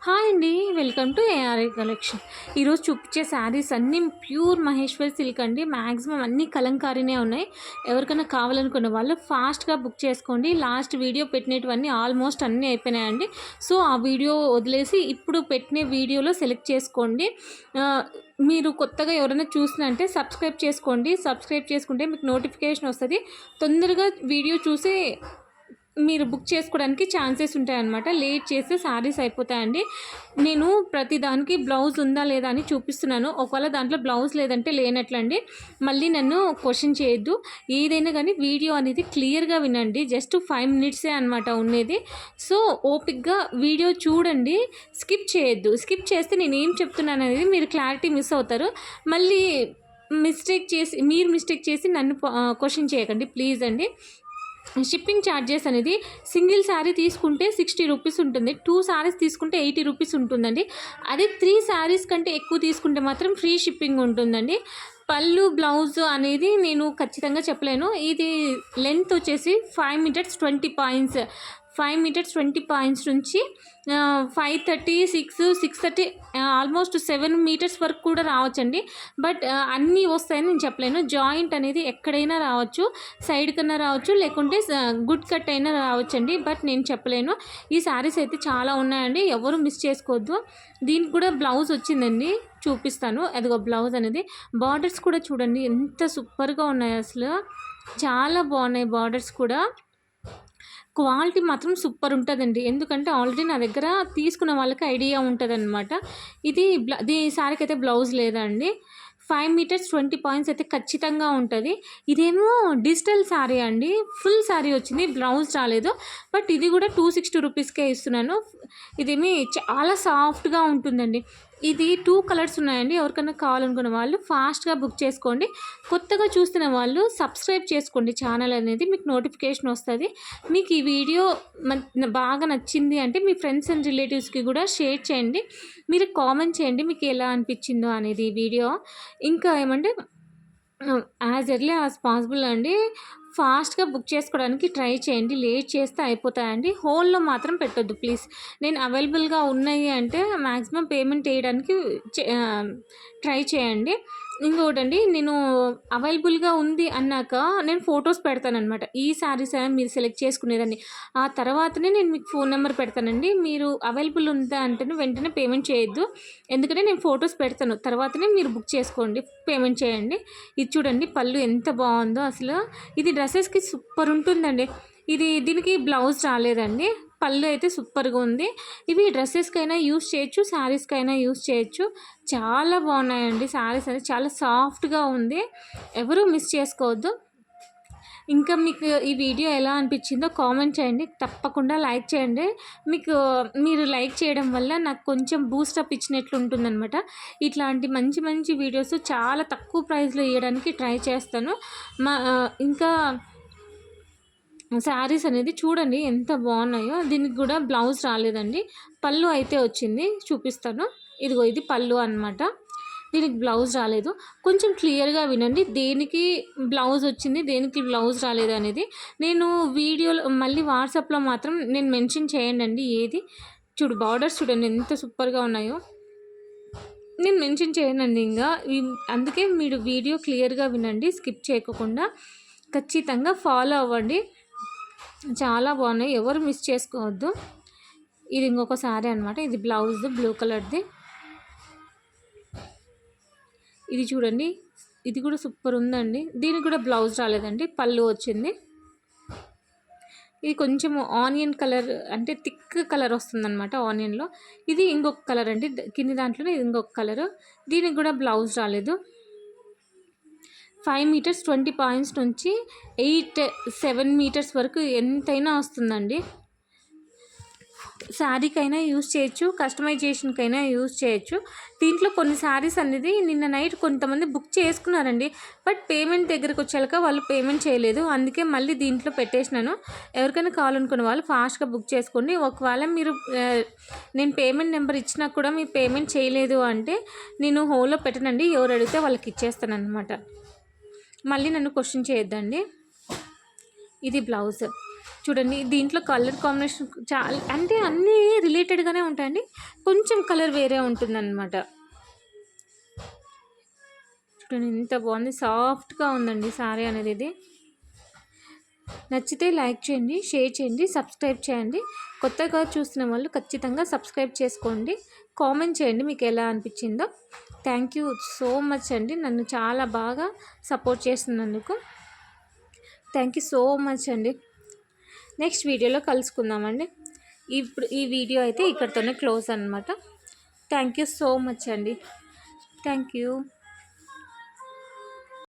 Hi అండి. Welcome to ARI collection. ఈరోజు చూపించే శారీస్ అన్నీ ప్యూర్ మహేశ్వరి సిల్క్ అండి. మ్యాక్సిమం అన్నీ కలంకారీనే ఉన్నాయి. ఎవరికైనా కావాలనుకున్న వాళ్ళు ఫాస్ట్గా బుక్ చేసుకోండి. లాస్ట్ వీడియో పెట్టినటువన్నీ ఆల్మోస్ట్ అన్నీ అయిపోయినాయండి. సో ఆ వీడియో వదిలేసి ఇప్పుడు పెట్టిన వీడియోలో సెలెక్ట్ చేసుకోండి. మీరు కొత్తగా ఎవరైనా చూసినంటే సబ్స్క్రైబ్ చేసుకోండి. సబ్స్క్రైబ్ చేసుకుంటే మీకు నోటిఫికేషన్ వస్తుంది. తొందరగా వీడియో చూసి మీరు బుక్ చేసుకోవడానికి ఛాన్సెస్ ఉంటాయన్నమాట. లేట్ చేస్తే శారీస్ అయిపోతాయండి. నేను ప్రతి దానికి బ్లౌజ్ ఉందా లేదా అని చూపిస్తున్నాను. ఒకవేళ దాంట్లో బ్లౌజ్ లేదంటే లేనట్లండి. మళ్ళీ నన్ను క్వశ్చన్ చేయొద్దు. ఏదైనా కానీ వీడియో అనేది క్లియర్గా వినండి. జస్ట్ 5 మినిట్సే అనమాట ఉండేది. సో ఓపిక్గా వీడియో చూడండి, స్కిప్ చేయొద్దు. స్కిప్ చేస్తే నేను ఏం చెప్తున్నాను అనేది మీరు క్లారిటీ మిస్ అవుతారు. మళ్ళీ మిస్టేక్ చేసి నన్ను క్వశ్చన్ చేయకండి ప్లీజ్ అండి. షిప్పింగ్ ఛార్జెస్ అనేది సింగిల్ శారీ తీసుకుంటే 60 రూపీస్ ఉంటుంది. 2 శారీస్ తీసుకుంటే 80 రూపీస్ ఉంటుందండి. అదే 3 శారీస్ కంటే ఎక్కువ తీసుకుంటే మాత్రం ఫ్రీ షిప్పింగ్ ఉంటుందండి. పళ్ళు బ్లౌజ్ అనేది నేను ఖచ్చితంగా చెప్పలేను. ఇది లెంత్ వచ్చేసి 5 మీటర్స్ 20 పాయింట్స్ 5 మీటర్స్ 20 పాయింట్స్ నుంచి 5:30, 6:30 ఆల్మోస్ట్ 7 మీటర్స్ వరకు కూడా రావచ్చండి. బట్ అన్నీ వస్తాయని నేను చెప్పలేను. జాయింట్ అనేది ఎక్కడైనా రావచ్చు, సైడ్ కన్నా రావచ్చు, లేకుంటే గుడ్ కట్ అయినా రావచ్చండి. బట్ నేను చెప్పలేను. ఈ శారీస్ అయితే చాలా ఉన్నాయండి, ఎవరు మిస్ చేసుకోవద్దు. దీనికి కూడా బ్లౌజ్ వచ్చిందండి, చూపిస్తాను. అదిగో బ్లౌజ్ అనేది. బార్డర్స్ కూడా చూడండి ఎంత సూపర్గా ఉన్నాయి, అసలు చాలా బాగున్నాయి బార్డర్స్ కూడా. క్వాలిటీ మాత్రం సూపర్ ఉంటుందండి. ఎందుకంటే ఆల్రెడీ నా దగ్గర తీసుకున్న వాళ్ళకి ఐడియా ఉంటుందన్నమాట. ఈ శారీకి అయితే బ్లౌజ్ లేదండి. 5 మీటర్స్ 20 పాయింట్స్ అయితే ఖచ్చితంగా ఉంటుంది. ఇదేమో డిజిటల్ శారీ అండి, ఫుల్ శారీ వచ్చింది, బ్లౌజ్ రాలేదు. బట్ ఇది కూడా 260 రూపీస్కే ఇస్తున్నాను. ఇదేమి చాలా సాఫ్ట్గా ఉంటుందండి. ఇది 2 కలర్స్ ఉన్నాయండి. ఎవరికైనా కావాలనుకున్న వాళ్ళు ఫాస్ట్గా బుక్ చేసుకోండి. కొత్తగా చూస్తున్న వాళ్ళు సబ్స్క్రైబ్ చేసుకోండి ఛానల్ అనేది, మీకు నోటిఫికేషన్ వస్తుంది. మీకు ఈ వీడియో బాగా నచ్చింది అంటే మీ ఫ్రెండ్స్ అండ్ రిలేటివ్స్కి కూడా షేర్ చేయండి. మీరు కామెంట్ చేయండి మీకు ఎలా అనిపించిందో అనేది ఈ వీడియో. ఇంకా ఏమంటే యాజ్ ఎర్లీ యాజ్ పాసిబుల్ అండి, ఫాస్ట్గా బుక్ చేసుకోవడానికి ట్రై చేయండి. లేట్ చేస్తే అయిపోతాయండి. హోల్లో మాత్రం పెట్టొద్దు ప్లీజ్. నేను అవైలబుల్గా ఉన్నాయి అంటే మ్యాక్సిమం పేమెంట్ వేయడానికి ట్రై చేయండి. ఇంకొకటండి, నేను అవైలబుల్గా ఉంది అన్నాక నేను ఫొటోస్ పెడతానమాట. ఈ శారీస్ మీరు సెలెక్ట్ చేసుకునేదాన్ని. ఆ తర్వాతనే నేను మీకు ఫోన్ నెంబర్ పెడతానండి. మీరు అవైలబుల్ ఉందా అంటేనే వెంటనే పేమెంట్ చేయొద్దు. ఎందుకంటే నేను ఫొటోస్ పెడతాను, తర్వాతనే మీరు బుక్ చేసుకోండి, పేమెంట్ చేయండి. ఇది చూడండి పళ్ళు ఎంత బాగుందో అసలు. ఇది డ్రెస్సెస్కి సూపర్ ఉంటుందండి. దీనికి బ్లౌజ్ రాలేదండి. పళ్ళు అయితే సూపర్గా ఉంది. ఇవి డ్రెస్సెస్కైనా యూస్ చేయొచ్చు, శారీస్కైనా యూస్ చేయొచ్చు. చాలా బాగున్నాయండి శారీస్ అనేది, చాలా సాఫ్ట్గా ఉంది. ఎవరు మిస్ చేసుకోవద్దు. ఇంకా మీకు ఈ వీడియో ఎలా అనిపించిందో కామెంట్ చేయండి. తప్పకుండా లైక్ చేయండి. మీరు లైక్ చేయడం వల్ల నాకు కొంచెం బూస్టప్ ఇచ్చినట్లు ఉంటుందన్నమాట. ఇట్లాంటి మంచి మంచి వీడియోస్ చాలా తక్కువ ప్రైస్లో ఇవ్వడానికి ట్రై చేస్తాను. ఇంకా శారీస్ అనేది చూడండి ఎంత బాగున్నాయో. దీనికి కూడా బ్లౌజ్ రాలేదండి, పళ్ళు అయితే వచ్చింది, చూపిస్తాను. ఇదిగో ఇది పళ్ళు అనమాట. దీనికి బ్లౌజ్ రాలేదు. కొంచెం క్లియర్గా వినండి, దేనికి బ్లౌజ్ వచ్చింది, దేనికి బ్లౌజ్ రాలేదు అనేది. నేను వీడియోలో మళ్ళీ వాట్సాప్లో మాత్రం నేను మెన్షన్ చేయండి అండి. ఏది చూడు, బార్డర్స్ చూడండి ఎంత సూపర్గా ఉన్నాయో. నేను మెన్షన్ చేయనండి ఇంకా. అందుకే మీరు వీడియో క్లియర్గా వినండి, స్కిప్ చేయకుండా ఖచ్చితంగా ఫాలో అవ్వండి. చాలా బాగున్నాయి, ఎవరు మిస్ చేసుకోవద్దు. ఇది ఇంకొక శారీ అనమాట. ఇది బ్లౌజ్ బ్లూ కలర్ది. ఇది చూడండి, ఇది కూడా సూపర్ ఉందండి. దీనికి కూడా బ్లౌజ్ రాలేదండి, పళ్ళు వచ్చింది. ఇది కొంచెం ఆనియన్ కలర్, అంటే థిక్ కలర్ వస్తుందన్నమాట ఆనియన్లో. ఇది ఇంకొక కలర్ అండి, కింది దాంట్లోనే ఇది ఇంకొక కలరు. దీనికి కూడా బ్లౌజ్ రాలేదు. 5 మీటర్స్ 20 పాయింట్స్ నుంచి 7 మీటర్స్ వరకు ఎంతైనా వస్తుందండి. శారీకైనా యూస్ చేయొచ్చు, కస్టమైజేషన్కైనా యూస్ చేయొచ్చు. దీంట్లో కొన్ని శారీస్ అనేది నిన్న నైట్ కొంతమంది బుక్ చేసుకున్నారండి. బట్ పేమెంట్ దగ్గరకు వచ్చాక వాళ్ళు పేమెంట్ చేయలేదు, అందుకే మళ్ళీ దీంట్లో పెట్టేసినాను. ఎవరికైనా కావాలనుకున్న వాళ్ళు ఫాస్ట్గా బుక్ చేసుకోండి. ఒకవేళ మీరు నేను పేమెంట్ నెంబర్ ఇచ్చినా కూడా మీరు పేమెంట్ చేయలేదు అంటే నేను హోల్లో పెట్టనండి, ఎవరు అడిగితే వాళ్ళకి ఇచ్చేస్తాను అనమాట. మళ్ళీ నన్ను క్వశ్చన్ చేయొద్దండి. ఇది బ్లౌజ్. చూడండి దీంట్లో కలర్ కాంబినేషన్ చాలా అంటే అన్నీ రిలేటెడ్గానే ఉంటాయండి, కొంచెం కలర్ వేరే ఉంటుందన్నమాట. చూడండి ఎంత బాగుంది, సాఫ్ట్గా ఉందండి శారీ అనేది. ఇది నచ్చితే లైక్ చేయండి, షేర్ చేయండి, సబ్స్క్రైబ్ చేయండి. కొత్తగా చూస్తున్న వాళ్ళు ఖచ్చితంగా సబ్స్క్రైబ్ చేసుకోండి. కామెంట్ చేయండి మీకు ఎలా అనిపించిందో. థ్యాంక్ యూ సో మచ్ అండి, నన్ను చాలా బాగా సపోర్ట్ చేస్తున్నందుకు. థ్యాంక్ యూ సో మచ్ అండి. నెక్స్ట్ వీడియోలో కలుసుకుందామండి. ఇప్పుడు ఈ వీడియో అయితే ఇక్కడితోనే క్లోజ్ అనమాట. థ్యాంక్ యూ సో మచ్ అండి. Thank you.